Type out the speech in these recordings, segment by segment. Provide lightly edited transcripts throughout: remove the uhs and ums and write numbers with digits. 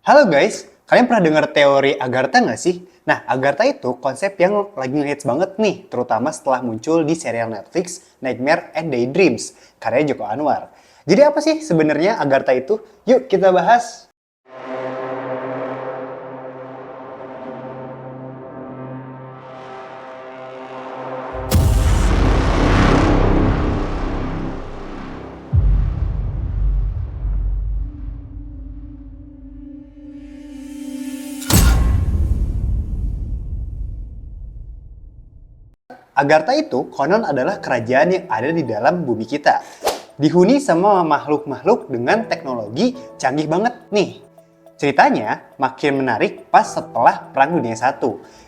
Halo guys, kalian pernah dengar teori Agartha nggak sih? Nah, Agartha itu konsep yang lagi ngehits banget nih, terutama setelah muncul di serial Netflix Nightmare and Daydreams, karya Joko Anwar. Jadi apa sih sebenarnya Agartha itu? Yuk kita bahas. Agartha itu konon adalah kerajaan yang ada di dalam bumi kita. Dihuni sama makhluk-makhluk dengan teknologi canggih banget nih. Ceritanya makin menarik pas setelah Perang Dunia I,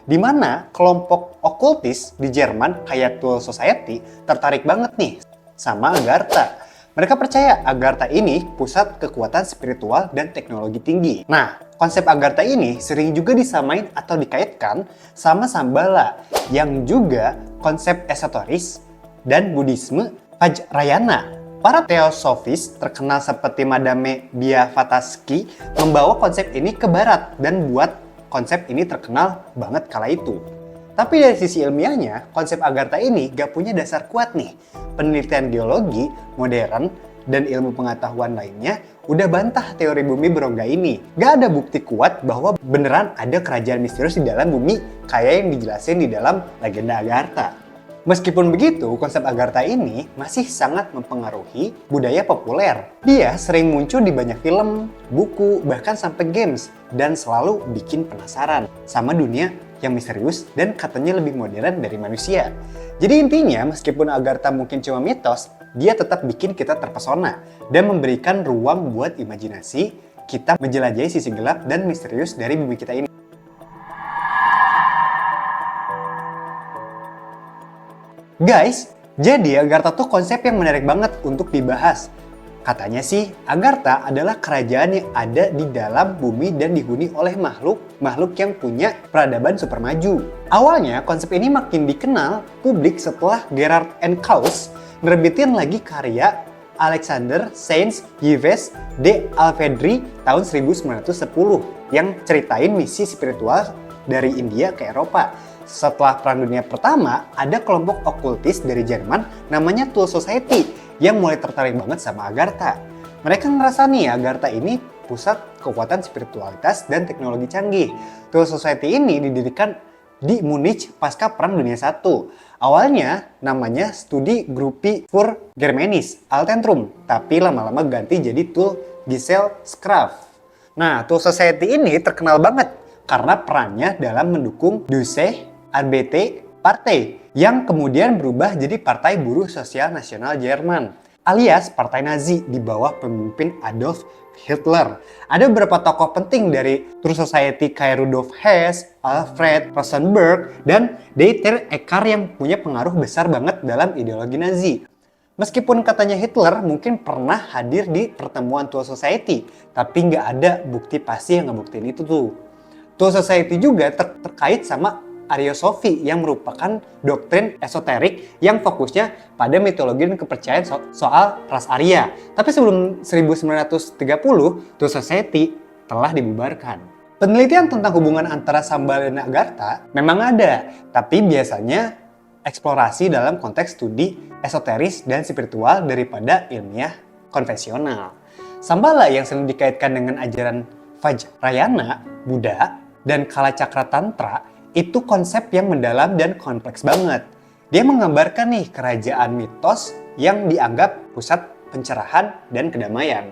di mana kelompok okultis di Jerman kayak Thule Society tertarik banget nih sama Agartha. Mereka percaya Agartha ini pusat kekuatan spiritual dan teknologi tinggi. Nah, konsep Agartha ini sering juga disamain atau dikaitkan sama Shambhala, yang juga konsep esoteris dan Buddhisme Vajrayana. Para teosofis terkenal seperti Madame Blavatsky membawa konsep ini ke barat dan buat konsep ini terkenal banget kala itu. Tapi dari sisi ilmiahnya, konsep Agartha ini gak punya dasar kuat nih. Penelitian geologi, modern, dan ilmu pengetahuan lainnya udah bantah teori bumi berongga ini. Gak ada bukti kuat bahwa beneran ada kerajaan misterius di dalam bumi kayak yang dijelasin di dalam legenda Agartha. Meskipun begitu, konsep Agartha ini masih sangat mempengaruhi budaya populer. Dia sering muncul di banyak film, buku, bahkan sampai games, dan selalu bikin penasaran sama dunia yang misterius dan katanya lebih modern dari manusia. Jadi intinya, meskipun Agartha mungkin cuma mitos, dia tetap bikin kita terpesona dan memberikan ruang buat imajinasi kita menjelajahi sisi gelap dan misterius dari bumi kita ini. Guys, jadi Agartha tuh konsep yang menarik banget untuk dibahas. Katanya sih, Agartha adalah kerajaan yang ada di dalam bumi dan dihuni oleh makhluk yang punya peradaban super maju. Awalnya, konsep ini makin dikenal publik setelah Gerard and Caus nerbitin lagi karya Alexander Saint Yves de Alfedri tahun 1910 yang ceritain misi spiritual dari India ke Eropa. Setelah Perang Dunia Pertama, ada kelompok okultis dari Jerman namanya Thule Society yang mulai tertarik banget sama Agartha. Mereka ngerasa nih Agartha ini pusat kekuatan spiritualitas dan teknologi canggih. Thule Society ini didirikan di Munich pasca Perang Dunia I. Awalnya namanya Studi Gruppi für Germanis Altentrum, tapi lama-lama ganti jadi Thule Gesellschaft. Nah, Thule Society ini terkenal banget karena perannya dalam mendukung Deutsche Arbeiterpartei yang kemudian berubah jadi Partai Buruh Sosial Nasional Jerman alias Partai Nazi di bawah pemimpin Adolf Hitler. Ada beberapa tokoh penting dari Thule Society kayak Rudolf Hess, Alfred Rosenberg, dan Dieter Eckart yang punya pengaruh besar banget dalam ideologi Nazi. Meskipun katanya Hitler mungkin pernah hadir di pertemuan Thule Society, tapi nggak ada bukti pasti yang ngebuktiin itu tuh. Thule Society juga terkait sama Ariosofi yang merupakan doktrin esoterik yang fokusnya pada mitologi dan kepercayaan soal ras Arya. Tapi sebelum 1930, Thule Society telah dibubarkan. Penelitian tentang hubungan antara Shambhala dan Agartha memang ada, tapi biasanya eksplorasi dalam konteks studi esoteris dan spiritual daripada ilmiah konvensional. Shambhala yang sering dikaitkan dengan ajaran Vajrayana, Buddha, dan Kalacakra Tantra itu konsep yang mendalam dan kompleks banget. Dia menggambarkan nih kerajaan mitos yang dianggap pusat pencerahan dan kedamaian.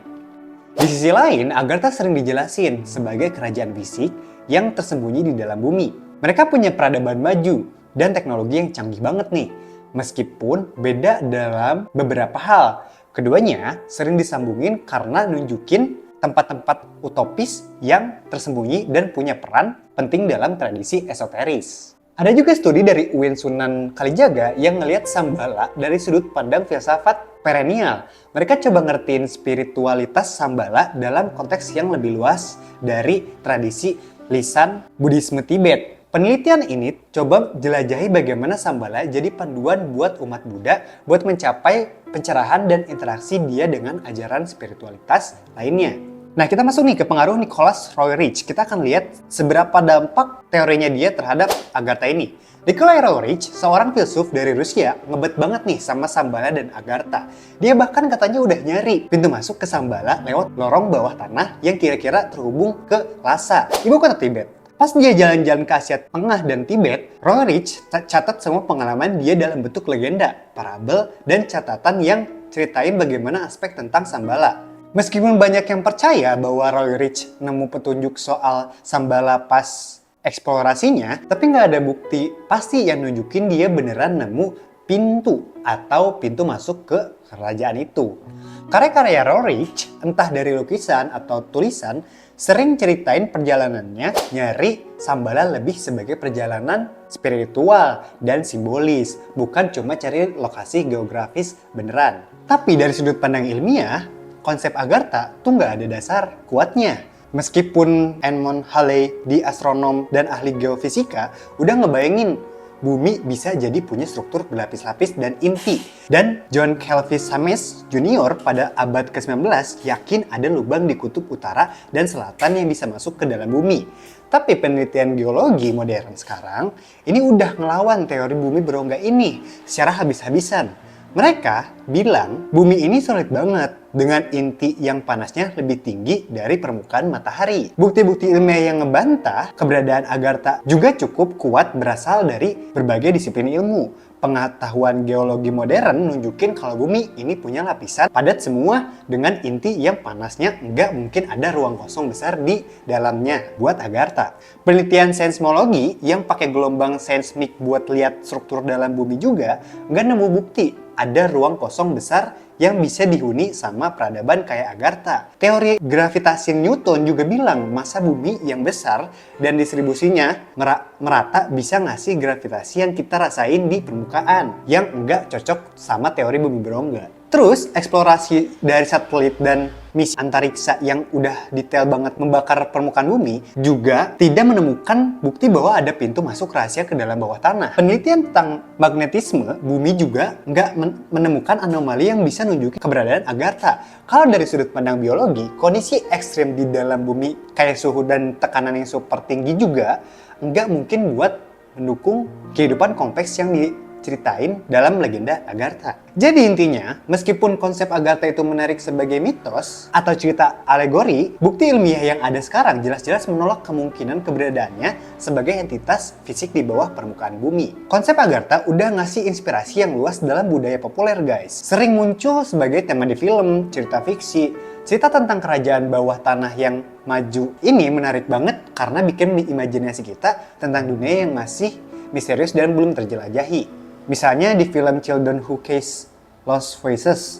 Di sisi lain, Agartha sering dijelasin sebagai kerajaan fisik yang tersembunyi di dalam bumi. Mereka punya peradaban maju dan teknologi yang canggih banget nih. Meskipun beda dalam beberapa hal, keduanya sering disambungin karena nunjukin tempat-tempat utopis yang tersembunyi dan punya peran penting dalam tradisi esoteris. Ada juga studi dari UIN Sunan Kalijaga yang ngelihat Shambhala dari sudut pandang filsafat perennial. Mereka coba ngertiin spiritualitas Shambhala dalam konteks yang lebih luas dari tradisi lisan Buddhisme Tibet. Penelitian ini coba jelajahi bagaimana Shambhala jadi panduan buat umat Buddha buat mencapai pencerahan dan interaksi dia dengan ajaran spiritualitas lainnya. Nah, kita masuk nih ke pengaruh Nicholas Roy Rich. Kita akan lihat seberapa dampak teorinya dia terhadap Agartha ini. Nikolai Roerich, seorang filsuf dari Rusia, ngebet banget nih sama Shambhala dan Agartha. Dia bahkan katanya udah nyari pintu masuk ke Shambhala lewat lorong bawah tanah yang kira-kira terhubung ke Lhasa, ibu kota Tibet. Pas dia jalan-jalan ke Asia Tengah dan Tibet, Roerich catat semua pengalaman dia dalam bentuk legenda, parabel, dan catatan yang ceritain bagaimana aspek tentang Shambhala. Meskipun banyak yang percaya bahwa Roerich nemu petunjuk soal Shambhala pas eksplorasinya, tapi nggak ada bukti pasti yang nunjukin dia beneran nemu pintu atau pintu masuk ke kerajaan itu. Karya-karya Roerich, entah dari lukisan atau tulisan, sering ceritain perjalanannya nyari Shambhala lebih sebagai perjalanan spiritual dan simbolis, bukan cuma cari lokasi geografis beneran. Tapi dari sudut pandang ilmiah, konsep Agartha tuh nggak ada dasar kuatnya. Meskipun Edmond Halley di astronom dan ahli geofisika udah ngebayangin bumi bisa jadi punya struktur berlapis-lapis dan inti. Dan John Kelvin Sames Jr. pada abad ke-19 yakin ada lubang di kutub utara dan selatan yang bisa masuk ke dalam bumi. Tapi penelitian geologi modern sekarang ini udah ngelawan teori bumi berongga ini secara habis-habisan. Mereka bilang bumi ini solid banget dengan inti yang panasnya lebih tinggi dari permukaan matahari. Bukti-bukti ilmiah yang ngebantah keberadaan Agartha juga cukup kuat berasal dari berbagai disiplin ilmu. Pengetahuan geologi modern nunjukin kalau bumi ini punya lapisan padat semua dengan inti yang panasnya nggak mungkin ada ruang kosong besar di dalamnya buat Agartha. Penelitian seismologi yang pakai gelombang seismik buat lihat struktur dalam bumi juga nggak nemu bukti ada ruang kosong besar yang bisa dihuni sama peradaban kayak Agartha. Teori gravitasi Newton juga bilang massa bumi yang besar dan distribusinya merata bisa ngasih gravitasi yang kita rasain di permukaan, yang enggak cocok sama teori bumi berongga. Terus, eksplorasi dari satelit dan misi antariksa yang udah detail banget membakar permukaan bumi juga tidak menemukan bukti bahwa ada pintu masuk rahasia ke dalam bawah tanah. Penelitian tentang magnetisme bumi juga nggak menemukan anomali yang bisa nunjukin keberadaan Agartha. Kalau dari sudut pandang biologi, kondisi ekstrim di dalam bumi kayak suhu dan tekanan yang super tinggi juga nggak mungkin buat mendukung kehidupan kompleks yang diceritain dalam legenda Agartha. Jadi intinya, meskipun konsep Agartha itu menarik sebagai mitos atau cerita alegori, bukti ilmiah yang ada sekarang jelas-jelas menolak kemungkinan keberadaannya sebagai entitas fisik di bawah permukaan bumi. Konsep Agartha udah ngasih inspirasi yang luas dalam budaya populer, guys. Sering muncul sebagai tema di film, cerita fiksi. Cerita tentang kerajaan bawah tanah yang maju ini menarik banget karena bikin imajinasi kita tentang dunia yang masih misterius dan belum terjelajahi. Misalnya di film Children Who Case Lost Voices,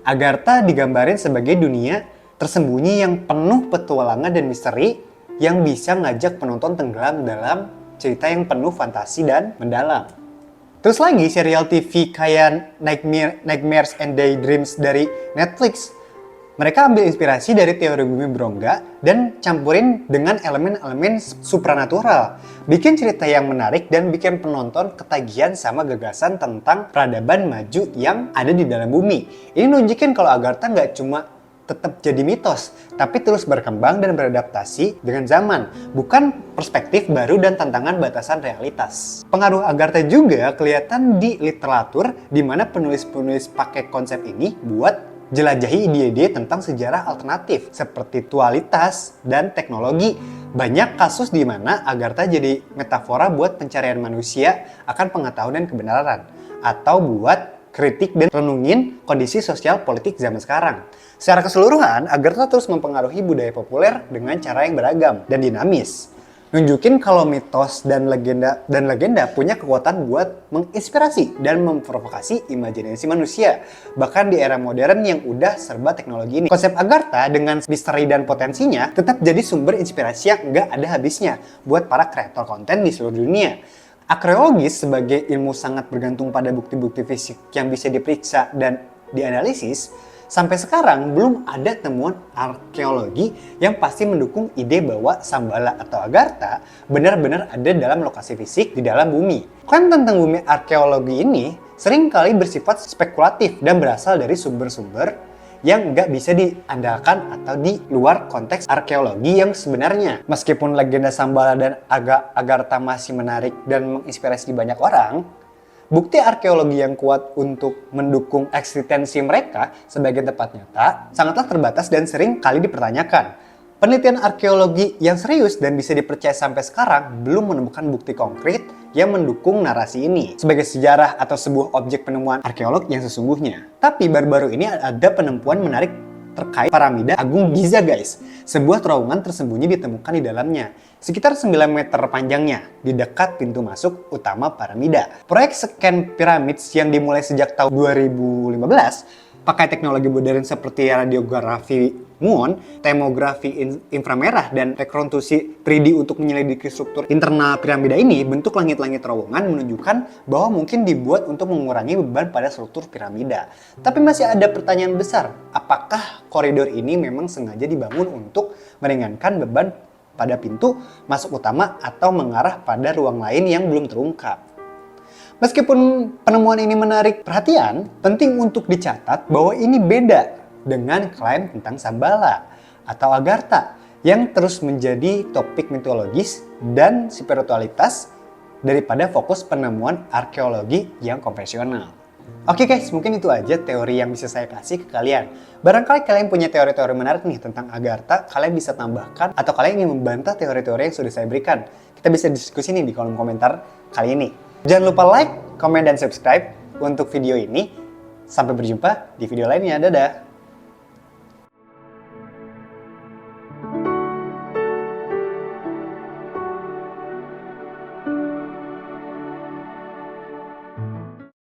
Agartha digambarin sebagai dunia tersembunyi yang penuh petualangan dan misteri yang bisa ngajak penonton tenggelam dalam cerita yang penuh fantasi dan mendalam. Terus lagi serial TV kayak Nightmares and Daydreams dari Netflix. Mereka ambil inspirasi dari teori bumi berongga dan campurin dengan elemen-elemen supranatural. Bikin cerita yang menarik dan bikin penonton ketagihan sama gagasan tentang peradaban maju yang ada di dalam bumi. Ini nunjukin kalau Agartha nggak cuma tetap jadi mitos, tapi terus berkembang dan beradaptasi dengan zaman, bukan perspektif baru dan tantangan batasan realitas. Pengaruh Agartha juga kelihatan di literatur, di mana penulis-penulis pakai konsep ini buat jelajahi ide-ide tentang sejarah alternatif seperti dualitas dan teknologi. Banyak kasus di mana Agartha jadi metafora buat pencarian manusia akan pengetahuan dan kebenaran, atau buat kritik dan renungin kondisi sosial politik zaman sekarang. Secara keseluruhan, Agartha terus mempengaruhi budaya populer dengan cara yang beragam dan dinamis. Nunjukin kalau mitos dan legenda punya kekuatan buat menginspirasi dan memprovokasi imajinasi manusia, bahkan di era modern yang udah serba teknologi ini. Konsep Agartha dengan misteri dan potensinya tetap jadi sumber inspirasi yang nggak ada habisnya buat para kreator konten di seluruh dunia. Arkeologis sebagai ilmu sangat bergantung pada bukti-bukti fisik yang bisa diperiksa dan dianalisis. Sampai sekarang belum ada temuan arkeologi yang pasti mendukung ide bahwa Shambhala atau Agartha benar-benar ada dalam lokasi fisik di dalam bumi. Konten tentang bumi arkeologi ini seringkali bersifat spekulatif dan berasal dari sumber-sumber yang nggak bisa diandalkan atau di luar konteks arkeologi yang sebenarnya. Meskipun legenda Shambhala dan Agartha masih menarik dan menginspirasi banyak orang, bukti arkeologi yang kuat untuk mendukung eksistensi mereka sebagai tempat nyata sangatlah terbatas dan sering kali dipertanyakan. Penelitian arkeologi yang serius dan bisa dipercaya sampai sekarang belum menemukan bukti konkret yang mendukung narasi ini sebagai sejarah atau sebuah objek penemuan arkeolog yang sesungguhnya. Tapi baru-baru ini ada penemuan menarik terkait piramida Agung Giza guys. Sebuah terowongan tersembunyi ditemukan di dalamnya, sekitar 9 meter panjangnya, di dekat pintu masuk utama piramida. Proyek scan pyramids yang dimulai sejak tahun 2015 pakai teknologi modern seperti radiografi muon, termografi inframerah, dan rekonstruksi 3D untuk menyelidiki struktur internal piramida ini. Bentuk langit-langit terowongan menunjukkan bahwa mungkin dibuat untuk mengurangi beban pada struktur piramida. Tapi masih ada pertanyaan besar, apakah koridor ini memang sengaja dibangun untuk meringankan beban pada pintu masuk utama atau mengarah pada ruang lain yang belum terungkap? Meskipun penemuan ini menarik perhatian, penting untuk dicatat bahwa ini beda dengan klaim tentang Shambhala atau Agartha yang terus menjadi topik mitologis dan spiritualitas daripada fokus penemuan arkeologi yang konvensional. Oke guys, mungkin itu aja teori yang bisa saya kasih ke kalian. Barangkali kalian punya teori-teori menarik nih tentang Agartha, kalian bisa tambahkan atau kalian ingin membantah teori-teori yang sudah saya berikan. Kita bisa diskusi nih di kolom komentar kali ini. Jangan lupa like, komen, dan subscribe untuk video ini. Sampai berjumpa di video lainnya. Dadah!